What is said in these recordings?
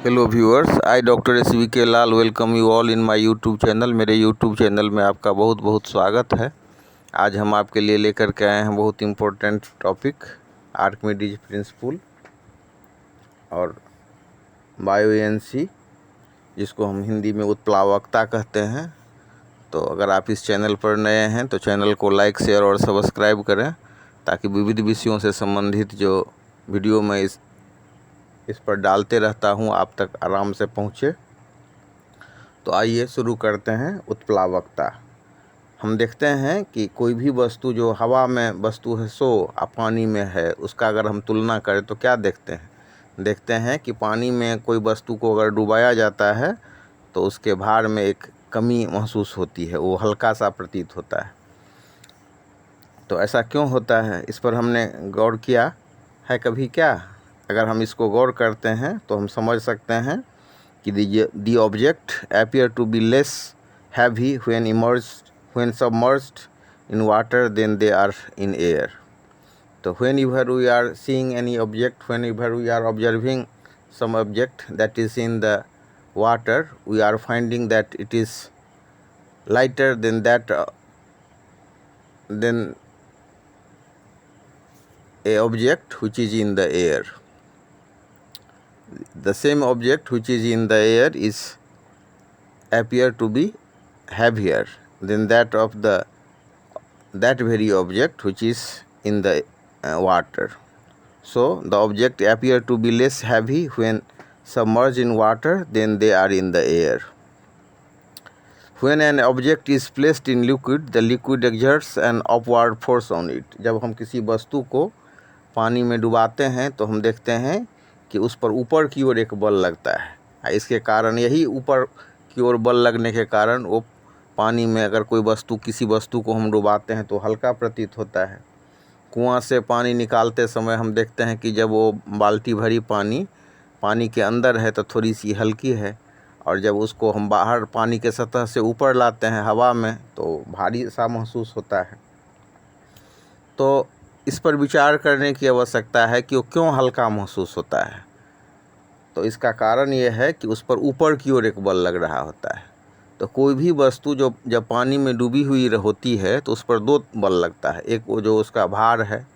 Hello viewers, I doctor SVK Lal welcome you all in my YouTube channel. मेरे YouTube channel में आपका बहुत बहुत स्वागत है। आज हम आपके लिए लेकर के आए हैं बहुत इम्पोर्टेंट टॉपिक, आर्किमिडीज प्रिंसिपल और बायोएनसी, जिसको हम हिंदी में उत्प्लावकता कहते हैं। तो अगर आप इस चैनल पर नए हैं तो चैनल को लाइक, शेयर और सब्सक्राइब करें, ताकि विविध विषयों से संबंधित जो वीडियो मैं इस पर डालते रहता हूं आप तक आराम से पहुंचे। तो आइए शुरू करते हैं। उत्प्लावकता। हम देखते हैं कि कोई भी वस्तु जो हवा में वस्तु है सो पानी में है, उसका अगर हम तुलना करें तो क्या देखते हैं कि पानी में कोई वस्तु को अगर डुबाया जाता है तो उसके भार में एक कमी महसूस होती है, वो हल्का सा प्रतीत होता है। तो ऐसा क्यों होता है, इस पर हमने गौर किया है कभी क्या? अगर हम इसको गौर करते हैं तो हम समझ सकते हैं कि the object appear to be less heavy when submerged in water than they are in air. So whenever we are seeing any object, whenever we are observing some object that is in the water, we are finding that it is lighter than than a object which is in the air. The same object which is in the air is appear to be heavier than that of that very object which is in the water. So the object appear to be less heavy when submerged in water than they are in the air. When an object is placed in liquid, the liquid exerts an upward force on it. जब हम किसी वस्तु को पानी में डुबाते हैं तो हम देखते हैं कि उस पर ऊपर की ओर एक बल लगता है। इसके कारण, यही ऊपर की ओर बल लगने के कारण वो पानी में अगर कोई वस्तु, किसी वस्तु को हम डुबाते हैं तो हल्का प्रतीत होता है। कुआं से पानी निकालते समय हम देखते हैं कि जब वो बाल्टी भरी पानी के अंदर है तो थोड़ी सी हल्की है, और जब उसको हम बाहर पानी के सतह से ऊपर लाते हैं हवा में तो भारी सा महसूस होता है। तो इस पर विचार करने की आवश्यकता है कि वो क्यों हल्का महसूस होता है। तो इसका कारण ये है कि उस पर ऊपर की ओर एक बल लग रहा होता है। तो कोई भी वस्तु जो जब पानी में डूबी हुई होती है तो उस पर दो बल लगता है। एक वो जो उसका भार है,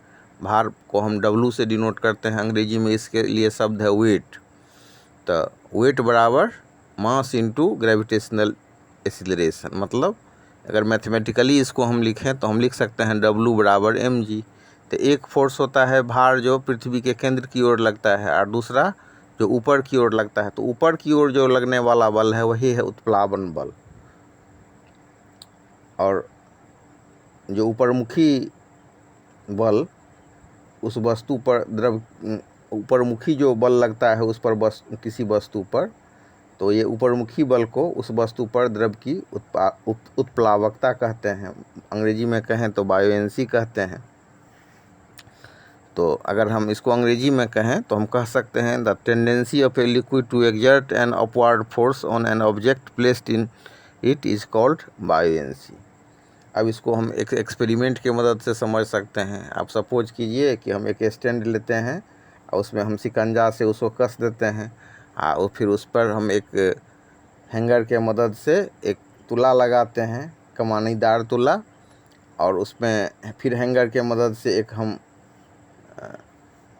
भार को हम W से डिनोट करते हैं, अंग्रेजी में इसके लिए शब्द है वेट। तो वेट बराबर मास इनटू ग्रेविटेशनल एक्सीलरेशन। मतलब अगर मैथमेटिकली इसको हम लिखें तो हम लिख सकते हैं W बराबर mg। तो एक फोर्स होता है भार जो पृथ्वी के केंद्र की ओर लगता है, और दूसरा जो ऊपर की ओर लगता है। तो ऊपर की ओर जो लगने वाला बल है वही है उत्प्लावन बल। और जो ऊपरमुखी बल, उस वस्तु पर ऊपरमुखी जो बल लगता है उस पर किसी वस्तु पर, तो ये ऊपरमुखी बल को उस वस्तु पर द्रव की उत्प्लावकता कहते हैं। अंग्रेजी में कहें तो बायोएनसी कहते हैं। तो अगर हम इसको अंग्रेजी में कहें तो हम कह सकते हैं the tendency of a liquid to exert an upward force on an object placed in it is called buoyancy. अब इसको हम एक एक्सपेरिमेंट की मदद से समझ सकते हैं। आप सपोज कीजिए कि हम एक स्टैंड लेते हैं और उसमें हम शिकंजा से उसको कस देते हैं, और फिर उस पर हम एक हैंगर के मदद से एक तुला लगाते हैं, कमानीदार तुला, और उसमें फिर हैंगर के मदद से एक हम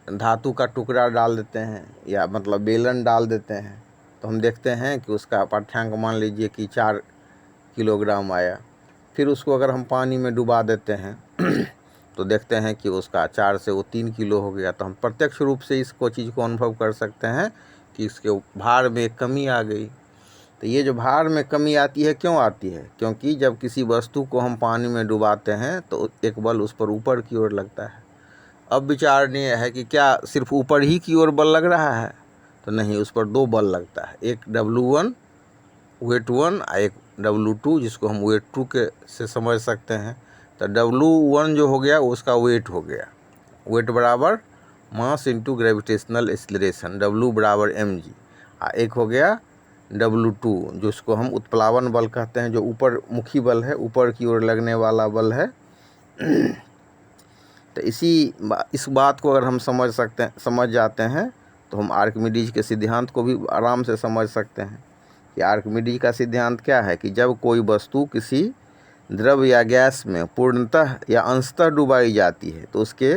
धातु का टुकड़ा डाल देते हैं, या मतलब बेलन डाल देते हैं। तो हम देखते हैं कि उसका पाठ्यांक मान लीजिए कि 4 किलोग्राम आया। फिर उसको अगर हम पानी में डुबा देते हैं तो देखते हैं कि उसका 4 से वो 3 किलो हो गया। तो हम प्रत्यक्ष रूप से इसको चीज़ को अनुभव कर सकते हैं कि इसके भार में कमी आ गई। तो ये जो भार में कमी आती है, क्यों आती है? क्योंकि जब किसी वस्तु को हम पानी में डुबाते हैं तो एक बल उस पर ऊपर की ओर लगता है। अब विचारणीय है कि क्या सिर्फ ऊपर ही की ओर बल लग रहा है? तो नहीं, उस पर दो बल लगता है, एक W1 वेट 1 और एक W2 जिसको हम वेट 2 के से समझ सकते हैं। तो W1 जो हो गया उसका वेट हो गया, वेट बराबर mass into gravitational acceleration, W बराबर mg। एक हो गया W2 जिसको हम उत्प्लावन बल कहते हैं, जो ऊपर मुखी बल है, ऊपर की ओर लगने वाला बल है। तो इस बात को अगर हम समझ जाते हैं तो हम आर्किमिडीज के सिद्धांत को भी आराम से समझ सकते हैं कि आर्किमिडीज का सिद्धांत क्या है कि जब कोई वस्तु किसी द्रव या गैस में पूर्णतः या अंशतः डुबाई जाती है तो उसके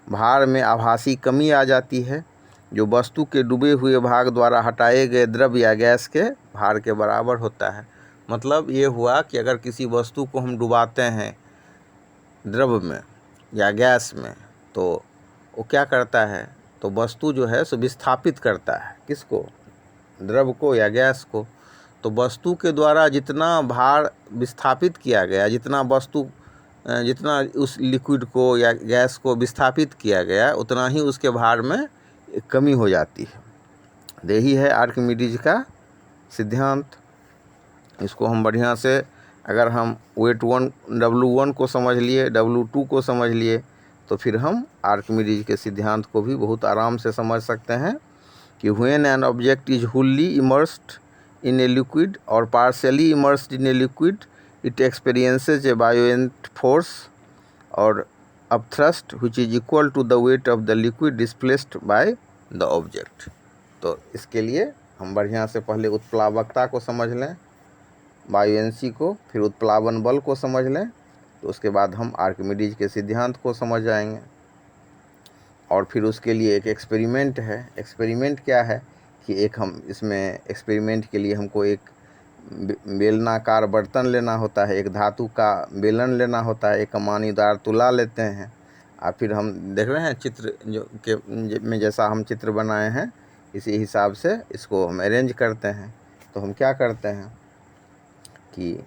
भार में आभासी कमी आ जाती है, जो वस्तु के डूबे हुए भाग द्वारा हटाए गए द्रव या गैस के भार के बराबर होता है। मतलब ये हुआ कि अगर किसी वस्तु को हम डुबाते हैं द्रव में या गैस में तो वो क्या करता है, तो वस्तु जो है सो विस्थापित करता है, किसको, द्रव को या गैस को। तो वस्तु के द्वारा जितना भार विस्थापित किया गया, जितना उस लिक्विड को या गैस को विस्थापित किया गया, उतना ही उसके भार में कमी हो जाती है। यही है आर्किमिडीज का सिद्धांत। इसको हम बढ़िया से, अगर हम वेट 1 W1 को समझ लिए, W2 को समझ लिए, तो फिर हम आर्किमिडीज के सिद्धांत को भी बहुत आराम से समझ सकते हैं कि when an object is wholly immersed in a liquid और partially immersed in a liquid, it experiences a buoyant force or upthrust which is equal to the weight of the liquid displaced by the object। तो इसके लिए हम बढ़िया से पहले उत्प्लावकता को समझ लें, बायोएंसी को, फिर उत्प्लावन बल को समझ लें, तो उसके बाद हम आर्किमिडीज के सिद्धांत को समझ जाएंगे। और फिर उसके लिए एक एक्सपेरिमेंट है। एक्सपेरिमेंट क्या है कि हम इसमें एक्सपेरिमेंट के लिए हमको एक बेलनाकार बर्तन लेना होता है, एक धातु का बेलन लेना होता है, एक कमानीदार तुला लेते हैं। और फिर हम देख रहे हैं चित्र में जैसा हम चित्र बनाए हैं, इसी हिसाब से इसको हम अरेंज करते हैं। तो हम क्या करते हैं कि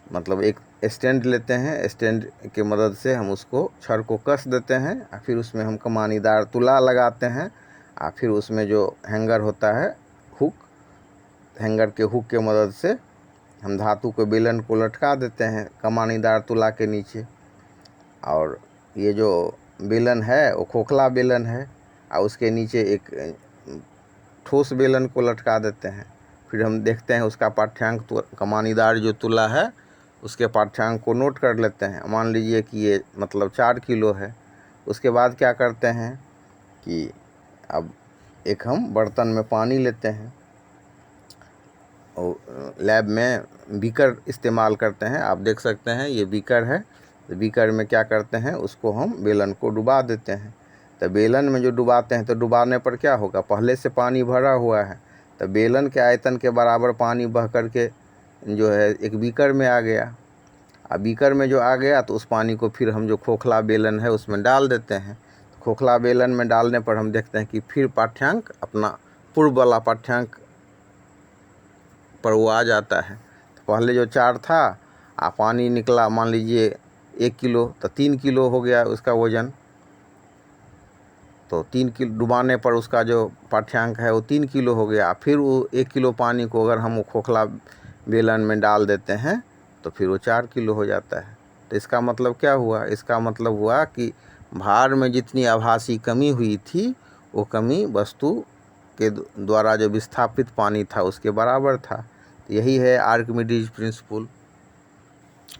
मतलब एक स्टैंड लेते हैं, स्टैंड के मदद से हम उसको छड़ को कस देते हैं, और फिर उसमें हम कमानीदार तुला लगाते हैं, और फिर उसमें जो हैंगर होता है, हुक, हैंगर के हुक के मदद से हम धातु के बेलन को लटका देते हैं कमानीदार तुला के नीचे। और ये जो बेलन है वो खोखला बेलन है, और उसके नीचे एक ठोस बेलन को लटका देते हैं। फिर हम देखते हैं उसका पाठ्यांक, तो कमानीदार जो तुला है उसके पाठ्यांक को नोट कर लेते हैं। मान लीजिए कि ये मतलब 4 किलो है। उसके बाद क्या करते हैं कि अब एक हम बर्तन में पानी लेते हैं, और लैब में बीकर इस्तेमाल करते हैं। आप देख सकते हैं ये बीकर है। तो बीकर में क्या करते हैं, उसको हम बेलन को डुबा देते हैं। तो बेलन में जो डुबाते हैं, तो डुबाने पर क्या होगा, पहले से पानी भरा हुआ है, तो बेलन के आयतन के बराबर पानी बह करके जो है एक बीकर में आ गया। अब बीकर में जो आ गया तो उस पानी को फिर हम जो खोखला बेलन है उसमें डाल देते हैं। खोखला बेलन में डालने पर हम देखते हैं कि फिर पाठ्यांक अपना पूर्व वाला पाठ्यांक पर वो आ जाता है। तो पहले जो 4 था, पानी निकला मान लीजिए 1 किलो, तो 3 किलो हो गया उसका वज़न। तो 3 किलो डुबाने पर उसका जो पाठ्यांक है वो 3 किलो हो गया। फिर वो 1 किलो पानी को अगर हम खोखला बेलन में डाल देते हैं तो फिर वो 4 किलो हो जाता है। तो इसका मतलब क्या हुआ, इसका मतलब हुआ कि भार में जितनी आभासी कमी हुई थी वो कमी वस्तु के द्वारा जो विस्थापित पानी था उसके बराबर था। तो यही है आर्किमिडीज प्रिंसिपल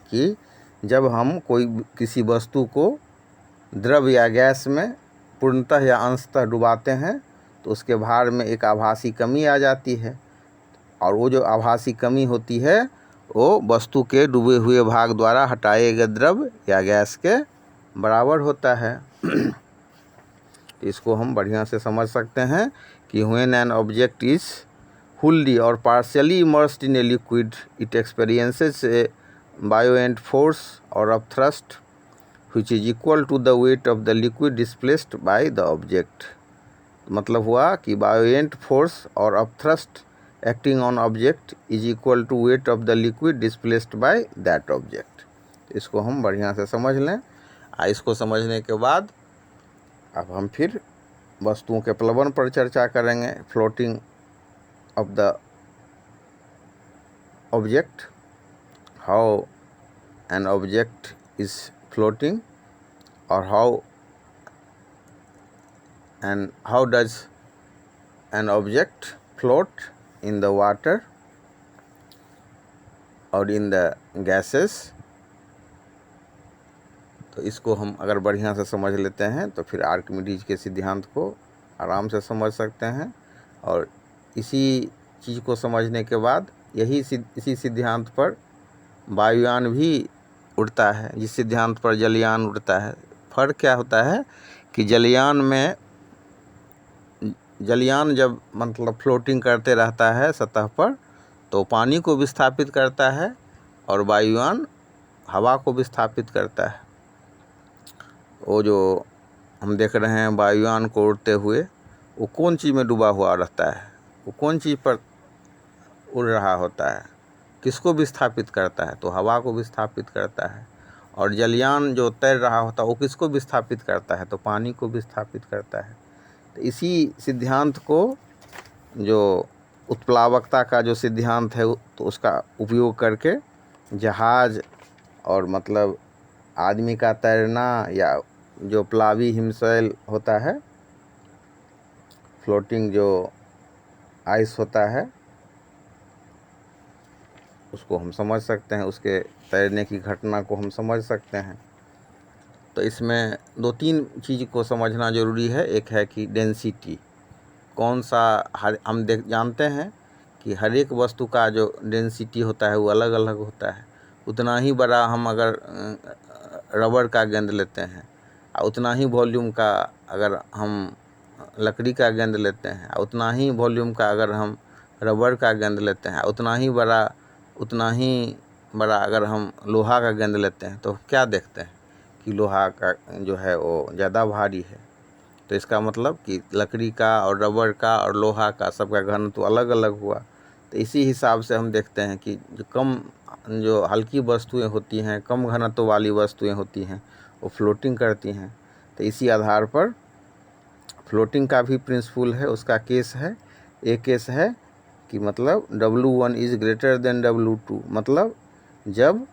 कि जब हम किसी वस्तु को द्रव या गैस में पूर्णतः या अंशतः डुबाते हैं तो उसके भार में एक आभासी कमी आ जाती है, और वो जो आभासी कमी होती है वो वस्तु के डूबे हुए भाग द्वारा हटाए गए द्रव या गैस के बराबर होता है। इसको हम बढ़िया से समझ सकते हैं कि when an object is wholly or partially immersed in a liquid, it experiences a buoyant force or upthrust which is equal to the weight of the liquid displaced by the object। मतलब हुआ कि buoyant force और upthrust acting on object is equal to weight of the liquid displaced by that object। इसको हम बढ़िया से समझ लें। इसको समझने के बाद अब हम फिर वस्तुओं के प्लवन पर चर्चा करेंगे। Floating of the object, how an object is floating, or how does an object float in the water or in the gases। तो इसको हम अगर बढ़िया से समझ लेते हैं तो फिर आर्किमिडीज के सिद्धांत को आराम से समझ सकते हैं। और इसी चीज़ को समझने के बाद इसी सिद्धांत पर वायुयान भी उड़ता है, जिस सिद्धांत पर जलयान उड़ता है। फर्क क्या होता है कि जलयान जब मतलब फ्लोटिंग करते रहता है सतह पर तो पानी को विस्थापित करता है, और वायुयान हवा को विस्थापित करता है। वो जो हम देख रहे हैं वायुयान को उड़ते हुए, वो कौन चीज़ में डूबा हुआ रहता है, वो कौन चीज़ पर उड़ रहा होता है, किसको विस्थापित करता है, तो हवा को विस्थापित करता है। और जलयान जो तैर रहा होता है वो किसको विस्थापित करता है, तो पानी को विस्थापित करता है। तो इसी सिद्धांत को, जो उत्प्लावकता का जो सिद्धांत है, तो उसका उपयोग करके जहाज और मतलब आदमी का तैरना, या जो प्लावी हिमशैल होता है, फ्लोटिंग जो आइस होता है, उसको हम समझ सकते हैं, उसके तैरने की घटना को हम समझ सकते हैं। तो इसमें 2-3 चीज़ को समझना ज़रूरी है। एक है कि डेंसिटी, कौन सा हम जानते हैं कि हर एक वस्तु का जो डेंसिटी होता है वो अलग अलग होता है। उतना ही बड़ा हम अगर रबर का गेंद लेते हैं, उतना ही वॉल्यूम का अगर हम लकड़ी का गेंद लेते हैं, उतना ही वॉल्यूम का अगर हम रबर का गेंद लेते हैं, उतना ही बड़ा अगर हम लोहा का गेंद लेते हैं, तो क्या देखते हैं कि लोहा का जो है वो ज़्यादा भारी है। तो इसका मतलब कि लकड़ी का और रबर का और लोहा का सबका घनत्व तो अलग अलग हुआ। तो इसी हिसाब से हम देखते हैं कि जो हल्की वस्तुएं होती हैं, कम घनत्व वाली वस्तुएं होती हैं, वो फ्लोटिंग करती हैं। तो इसी आधार पर फ्लोटिंग का भी प्रिंसिपल है, उसका केस है। एक केस है कि मतलब W1 is greater than W2, मतलब जब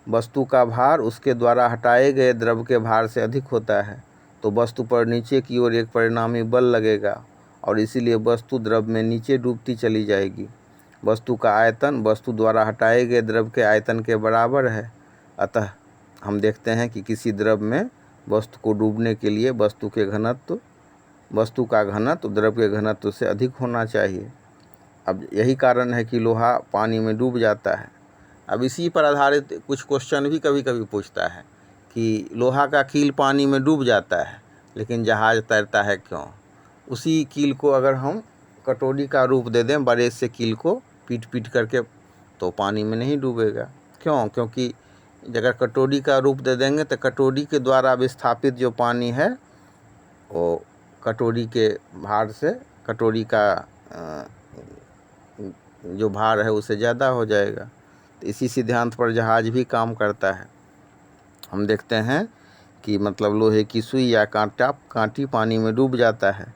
वस्तु का भार उसके द्वारा हटाए गए द्रव के भार से अधिक होता है तो वस्तु पर नीचे की ओर एक परिणामी बल लगेगा, और इसीलिए वस्तु द्रव में नीचे डूबती चली जाएगी। वस्तु का आयतन वस्तु द्वारा हटाए गए द्रव के आयतन के बराबर है। अतः हम देखते हैं कि किसी द्रव में वस्तु को डूबने के लिए वस्तु का घनत्व द्रव के घनत्व से अधिक होना चाहिए। अब यही कारण है कि लोहा पानी में डूब जाता है। अब इसी पर आधारित कुछ क्वेश्चन भी कभी कभी पूछता है कि लोहा का कील पानी में डूब जाता है लेकिन जहाज़ तैरता है क्यों। उसी कील को अगर हम कटोरी का रूप दे दें, बड़े से कील को पीट पीट करके, तो पानी में नहीं डूबेगा। क्यों? क्योंकि अगर कटोरी का रूप दे देंगे तो कटोरी के द्वारा विस्थापित जो पानी है वो कटोरी के भार से, कटोरी का जो भार है उससे ज़्यादा हो जाएगा। तो इसी सिद्धांत पर जहाज भी काम करता है। हम देखते हैं कि मतलब लोहे की सुई या कांटी पानी में डूब जाता है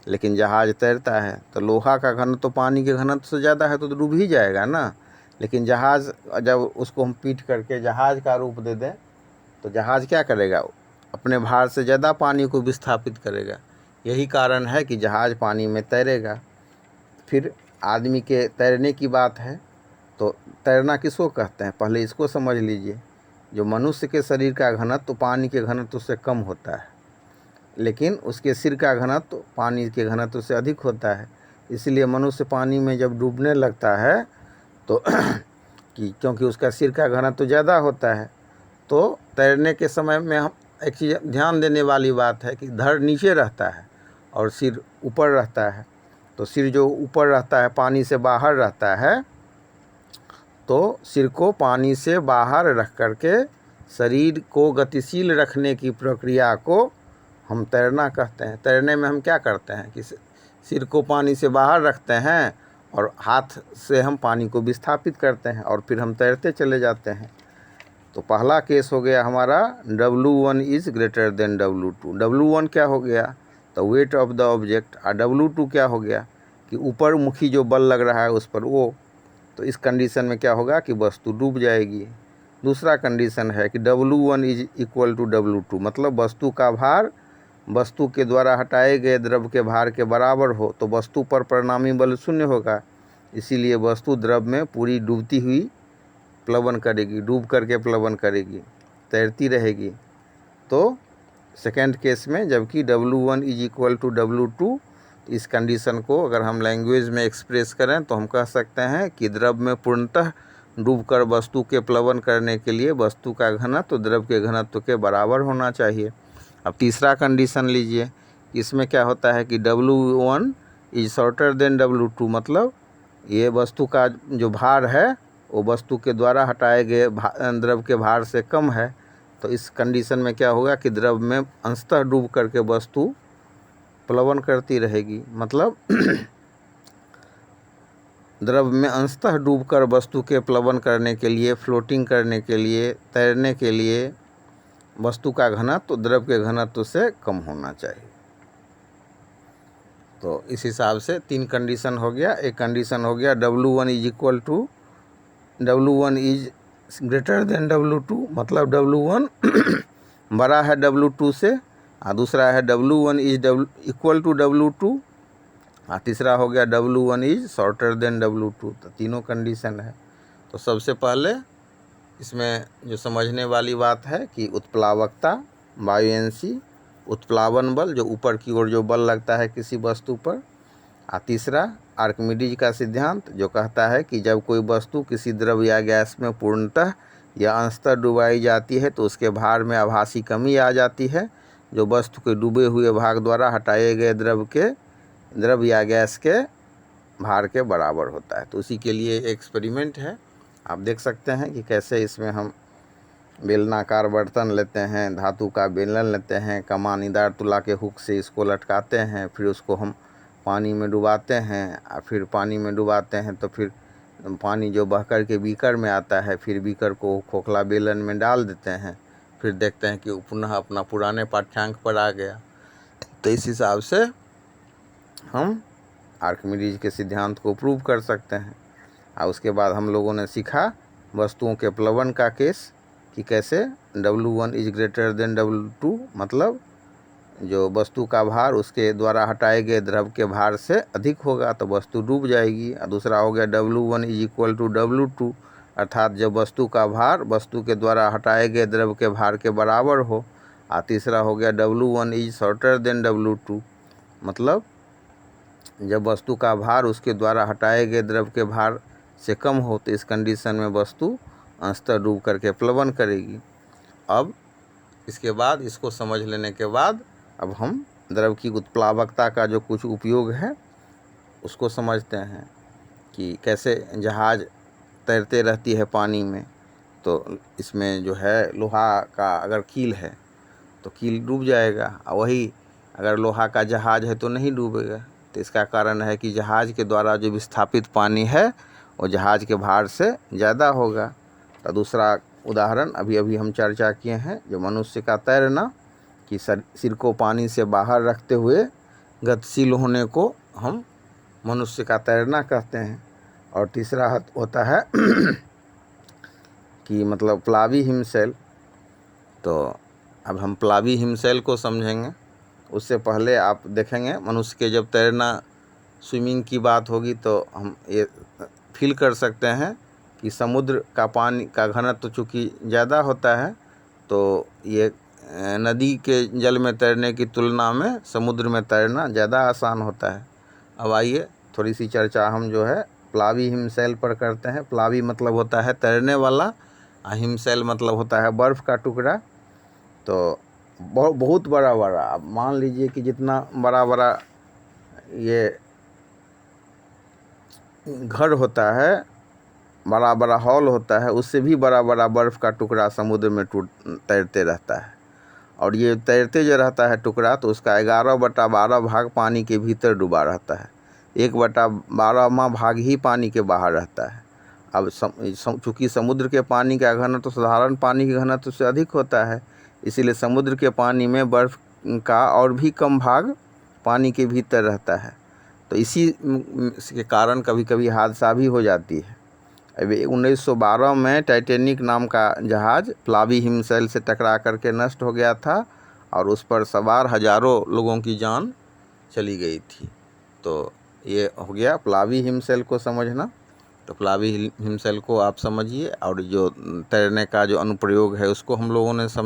लेकिन जहाज तैरता है, तो लोहा का घनत्व तो पानी के घनत्व से ज़्यादा है तो डूब ही जाएगा ना। लेकिन जहाज, जब उसको हम पीट करके जहाज का रूप दे दें तो जहाज क्या करेगा, अपने भार से ज़्यादा पानी को विस्थापित करेगा। यही कारण है कि जहाज पानी में तैरेगा। फिर आदमी के तैरने की बात है, तो तैरना किसको कहते हैं, पहले इसको समझ लीजिए। जो मनुष्य के शरीर का घनत्व तो पानी के घनत्व से कम होता है, लेकिन उसके सिर का घनत्व तो पानी के घनत्व से अधिक होता है। इसलिए मनुष्य पानी में जब डूबने लगता है तो क्योंकि उसका सिर का घनत्व ज़्यादा होता है, तो तैरने के समय में हम एक चीज़ ध्यान देने वाली बात है कि धड़ नीचे रहता है और सिर ऊपर रहता है। तो सिर जो ऊपर रहता है, पानी से बाहर रहता है, तो सिर को पानी से बाहर रख करके शरीर को गतिशील रखने की प्रक्रिया को हम तैरना कहते हैं। तैरने में हम क्या करते हैं कि सिर को पानी से बाहर रखते हैं और हाथ से हम पानी को विस्थापित करते हैं और फिर हम तैरते चले जाते हैं। तो पहला केस हो गया हमारा W1 is greater than W2। W1 क्या हो गया, तो वेट ऑफ द ऑब्जेक्ट, और W2 क्या हो गया कि ऊपर मुखी जो बल लग रहा है उस पर वो। तो इस कंडीशन में क्या होगा कि वस्तु डूब जाएगी। दूसरा कंडीशन है कि W1 is equal to W2, मतलब वस्तु का भार वस्तु के द्वारा हटाए गए द्रव के भार के बराबर हो, तो वस्तु पर परिणामी बल शून्य होगा। इसीलिए वस्तु द्रव में पूरी डूबती हुई प्लवन करेगी, डूब करके प्लवन करेगी, तैरती रहेगी। तो सेकेंड केस में जबकि W1 is equal to W2 इस कंडीशन को अगर हम लैंग्वेज में एक्सप्रेस करें तो हम कह सकते हैं कि द्रव में पूर्णतः डूबकर वस्तु के प्लवन करने के लिए वस्तु का घनत्व द्रव के घनत्व के बराबर होना चाहिए। अब तीसरा कंडीशन लीजिए, इसमें क्या होता है कि W1 is shorter than W2, मतलब ये वस्तु का जो भार है वो वस्तु के द्वारा हटाए गए द्रव के भार से कम है। तो इस कंडीशन में क्या होगा कि द्रव में अंशतः डूब करके वस्तु प्लवन करती रहेगी, मतलब द्रव में अंशतः डूबकर वस्तु के प्लवन करने के लिए, फ्लोटिंग करने के लिए, तैरने के लिए वस्तु का घनत्व द्रव के घनत्व से कम होना चाहिए। तो इस हिसाब से 3 कंडीशन हो गया। एक कंडीशन हो गया W1 is equal to W1 is greater than W2, मतलब W1 बड़ा है W2 से, और दूसरा है W1 is equal to W2, और तीसरा हो गया W1 is shorter than W2। तो तीनों कंडीशन है। तो सबसे पहले इसमें जो समझने वाली बात है कि उत्प्लावकता, बायोएंसी, उत्प्लावन बल, जो ऊपर की ओर जो बल लगता है किसी वस्तु पर, और तीसरा आर्किमिडीज का सिद्धांत जो कहता है कि जब कोई वस्तु किसी द्रव या गैस में पूर्णतः या अंशतः डुबाई जाती है तो उसके भार में आभासी कमी आ जाती है, जो वस्तु के डूबे हुए भाग द्वारा हटाए गए द्रव या गैस के भार के बराबर होता है। तो उसी के लिए एक्सपेरिमेंट है, आप देख सकते हैं कि कैसे इसमें हम बेलनाकार बर्तन लेते हैं, धातु का बेलन लेते हैं, कमानीदार तुला के हुक से इसको लटकाते हैं, फिर उसको हम पानी में डुबाते हैं, और फिर पानी में डुबाते हैं तो फिर पानी जो बहकर के बीकर में आता है, फिर बीकर को खोखला बेलन में डाल देते हैं, फिर देखते हैं कि पुनः अपना पुराने पाठ्यांक पर आ गया। तो इस हिसाब से हम आर्किमिडीज के सिद्धांत को प्रूव कर सकते हैं। और उसके बाद हम लोगों ने सीखा वस्तुओं के प्लवन का केस, कि कैसे W1 is greater than W2, मतलब जो वस्तु का भार उसके द्वारा हटाए गए द्रव के भार से अधिक होगा तो वस्तु डूब जाएगी। और दूसरा हो गया W1 is equal to W2, अर्थात जब वस्तु का भार वस्तु के द्वारा हटाए गए द्रव के भार के बराबर हो। और तीसरा हो गया W1 is shorter than W2, मतलब जब वस्तु का भार उसके द्वारा हटाए गए द्रव के भार से कम हो तो इस कंडीशन में वस्तु अंशतः डूब करके प्लवन करेगी। अब इसके बाद इसको समझ लेने के बाद अब हम द्रव की उत्प्लावकता का जो कुछ उपयोग है उसको समझते हैं, कि कैसे जहाज़ तैरते रहती है पानी में, तो इसमें जो है लोहा का अगर कील है तो कील डूब जाएगा, और वही अगर लोहा का जहाज़ है तो नहीं डूबेगा। तो इसका कारण है कि जहाज़ के द्वारा जो विस्थापित पानी है वो जहाज़ के भार से ज़्यादा होगा। तो दूसरा उदाहरण अभी हम चर्चा किए हैं, जो मनुष्य का तैरना, कि सिर को पानी से बाहर रखते हुए गतिशील होने को हम मनुष्य का तैरना कहते हैं। और तीसरा होता है कि मतलब प्लावी हिमशैल। तो अब हम प्लावी हिमशैल को समझेंगे। उससे पहले आप देखेंगे मनुष्य के जब तैरना स्विमिंग की बात होगी तो हम ये फील कर सकते हैं कि समुद्र का पानी का घनत्व चूँकि ज़्यादा होता है, तो ये नदी के जल में तैरने की तुलना में समुद्र में तैरना ज़्यादा आसान होता है। अब आइए थोड़ी सी चर्चा हम जो है प्लावी हिमशैल पर करते हैं। प्लावी मतलब होता है तैरने वाला, और हिमशैल मतलब होता है बर्फ़ का टुकड़ा। तो बहुत बड़ा बड़ा, अब मान लीजिए कि जितना बड़ा बड़ा ये घर होता है, बड़ा बड़ा हॉल होता है, उससे भी बड़ा बड़ा बर्फ़ का टुकड़ा समुद्र में तैरते रहता है। और ये तैरते जो रहता है टुकड़ा, तो उसका 11/12 भाग पानी के भीतर डूबा रहता है, 1/12वां भाग ही पानी के बाहर रहता है। अब चूँकि समुद्र के पानी का घनत्व तो साधारण पानी के घनत्व से अधिक होता है, इसीलिए समुद्र के पानी में बर्फ़ का और भी कम भाग पानी के भीतर रहता है। तो इसी के कारण कभी कभी हादसा भी हो जाती है। अभी 1912 में टाइटैनिक नाम का जहाज़ प्लावी हिमशैल से टकरा करके नष्ट हो गया था, और उस पर सवार हज़ारों लोगों की जान चली गई थी। तो ये हो गया प्लावी हिमशैल को समझना। तो प्लावी हिमशैल को आप समझिए, और जो तैरने का जो अनुप्रयोग है उसको हम लोगों ने समझ